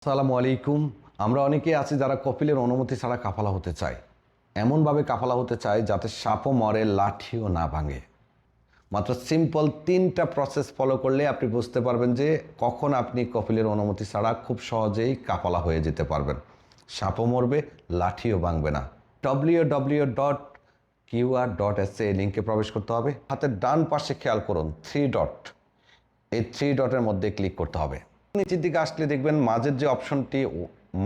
আসসালামু আলাইকুম। আমরা অনেকেই আছি যারা কপিলের অনুমতি ছাড়া কাফালা হতে চায়। এমনভাবে কাফালা হতে চায় যাতে সাপও মরে, লাঠিও না ভাঙে। মাত্র সিম্পল 3টা প্রসেস ফলো করলে আপনি বুঝতে পারবেন যে কখন আপনি কপিলের অনুমতি ছাড়া খুব সহজেই কাফালা হয়ে যেতে পারবেন। সাপও মরবে, লাঠিও ভাঙবে না। www.qr.sa এই লিঙ্কে প্রবেশ করতে হবে। হাতের ডান পাশে খেয়াল করুন 3 ডট, এই 3 ডটের মধ্যে ক্লিক করতে হবে। নিচের দিকে আসলে দেখবেন মাঝের যে অপশনটি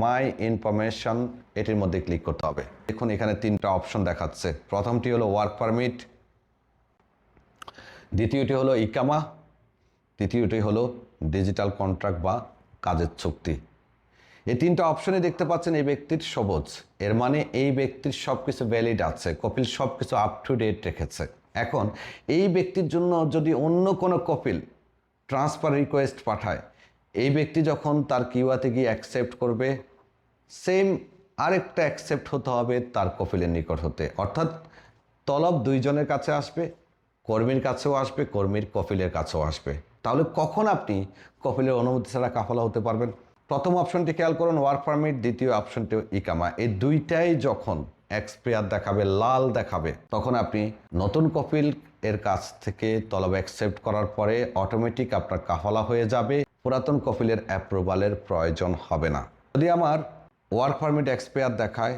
মাই ইনফরমেশন, এটির মধ্যে ক্লিক করতে হবে। দেখুন এখানে 3টা অপশন দেখাচ্ছে। প্রথমটি হলো ওয়ার্ক পারমিট, দ্বিতীয়টি হলো ইকামা, তৃতীয়টি হলো ডিজিটাল কন্ট্রাক্ট বা কাজের চুক্তি। এই 3টা অপশনে দেখতে পাচ্ছেন এই ব্যক্তির সবুজ, এর মানে এই ব্যক্তির সব কিছু ভ্যালিড আছে, কপিল সব কিছু আপ টু ডেট রেখেছে। এখন এই ব্যক্তির জন্য যদি অন্য কোনো কপিল ট্রান্সফার রিকোয়েস্ট পাঠায়, এই ব্যক্তি যখন তার কিউআতে গিয়ে অ্যাকসেপ্ট করবে, সেম আরেকটা অ্যাকসেপ্ট হতে হবে তার কপিলের নিকট হতে। অর্থাৎ তলব দুইজনের কাছে আসবে, কর্মীর কাছেও আসবে, কর্মীর কপিলের কাছেও আসবে। তাহলে কখন আপনি কপিলের অনুমতি ছাড়া কাফালা হতে পারবেন? প্রথম অপশনটি খেয়াল করুন ওয়ার্ক পারমিট, দ্বিতীয় অপশনটি ইকামা। এই দুইটাই যখন এক্সপায়ার দেখাবে, লাল দেখাবে, তখন আপনি নতুন কপিল এর কাছ থেকে তলব অ্যাকসেপ্ট করার পরে অটোমেটিক আপনার কাফালা হয়ে যাবে, পুরাতন কপিলের অ্যাপ্রুভালের প্রয়োজন হবে না। যদি আমার ওয়ার্ক পারমিট এক্সপায়ার দেখায়,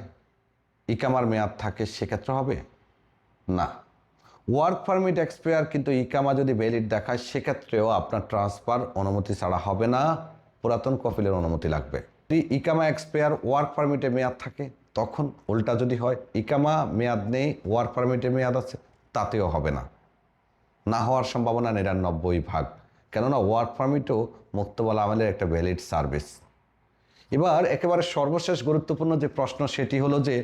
ইকামার মেয়াদ থাকে, সেক্ষেত্রে হবে না। ওয়ার্ক পারমিট এক্সপায়ার কিন্তু ইকামা যদি ভ্যালিড দেখায়, সেক্ষেত্রেও আপনার ট্রান্সফার অনুমতি ছাড়া হবে না, পুরাতন কপিলের অনুমতি লাগবে। যদি ইকামা এক্সপায়ার ওয়ার্ক পারমিটে মেয়াদ থাকে, তখন উল্টা যদি হয় ইকামা মেয়াদ নেই, ওয়ার্ক পারমিটে মেয়াদ আছে, তাতেও হবে না। না হওয়ার সম্ভাবনা 99%। কেননা ওয়ার্ক পারমিটও মুক্তবালা আমলের একটা ভ্যালিড সার্ভিস। এবার একেবারে সর্বশেষ গুরুত্বপূর্ণ যে প্রশ্ন, সেটি হলো যে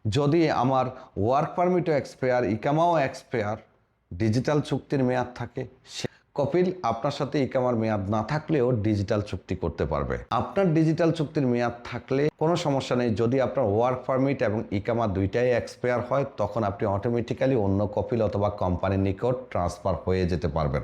যদি আমার ওয়ার্ক পারমিটও এক্সপায়ার, ইকামাও এক্সপায়ার, ডিজিটাল চুক্তির মেয়াদ থাকে, কপিল আপনার সাথে ইকামার মেয়াদ না থাকলেও ডিজিটাল চুক্তি করতে পারবে। আপনার ডিজিটাল চুক্তির মেয়াদ থাকলে কোনো সমস্যা নেই। যদি আপনার ওয়ার্ক পারমিট এবং ইকামা দুইটাই এক্সপায়ার হয়, তখন আপনি অটোমেটিক্যালি অন্য কপিল অথবা কোম্পানির নিকট ট্রান্সফার হয়ে যেতে পারবেন।